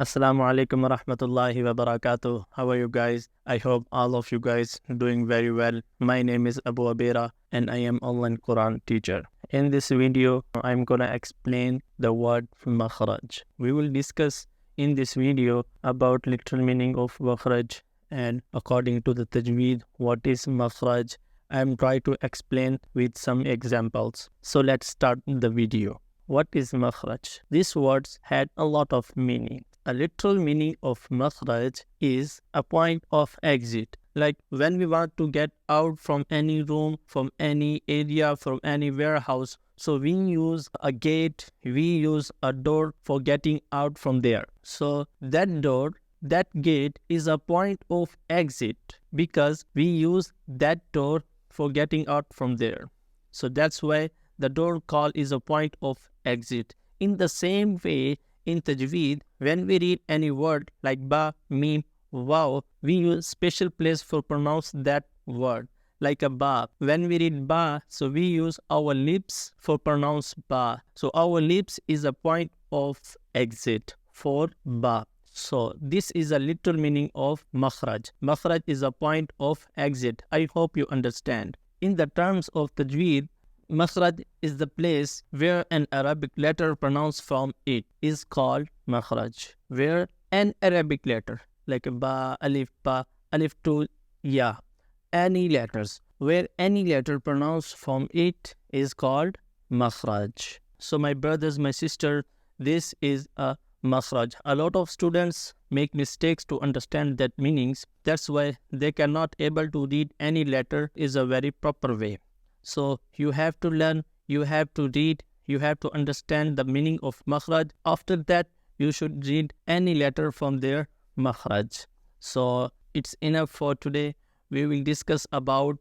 Assalamu alaikum wa rahmatullahi wa barakatuh. How are you guys? I hope all of you guys doing very well. My name is Abu Abira and I am online Quran teacher. In this video, I'm gonna explain the word Makhraj. We will discuss in this video about literal meaning of Makhraj and according to the Tajweed, what is Makhraj. I'm trying to explain with some examples. So let's start the video. What is Makhraj? These words had a lot of meaning. A literal meaning of Makhraj is a point of exit. Like when we want to get out from any room, from any area, from any warehouse, so we use a gate, we use a door for getting out from there. So that door, that gate is a point of exit because we use that door for getting out from there. So that's why the door call is a point of exit. In the same way, in Tajweed, when we read any word like ba, mim, wow, we use special place for pronounce that word. Like a ba. When we read ba, so we use our lips for pronounce ba. So our lips is a point of exit for ba. So this is a literal meaning of Makhraj. Makhraj is a point of exit. I hope you understand. In the terms of Tajweed, Makhraj is the place where an Arabic letter pronounced from it is called Makhraj. Where an Arabic letter like ba, alif to ya, any letters, where any letter pronounced from it is called Makhraj. So my brothers, my sister, this is a Makhraj. A lot of students make mistakes to understand that meanings. That's why they cannot able to read any letter is a very proper way. So you have to learn, you have to read, you have to understand the meaning of Makhraj. After that, you should read any letter from their Makhraj. So it's enough for today. We will discuss about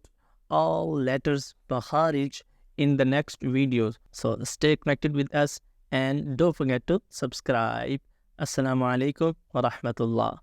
all letters Makhraj in the next videos. So stay connected with us and don't forget to subscribe. Assalamu alaikum wa rahmatullah.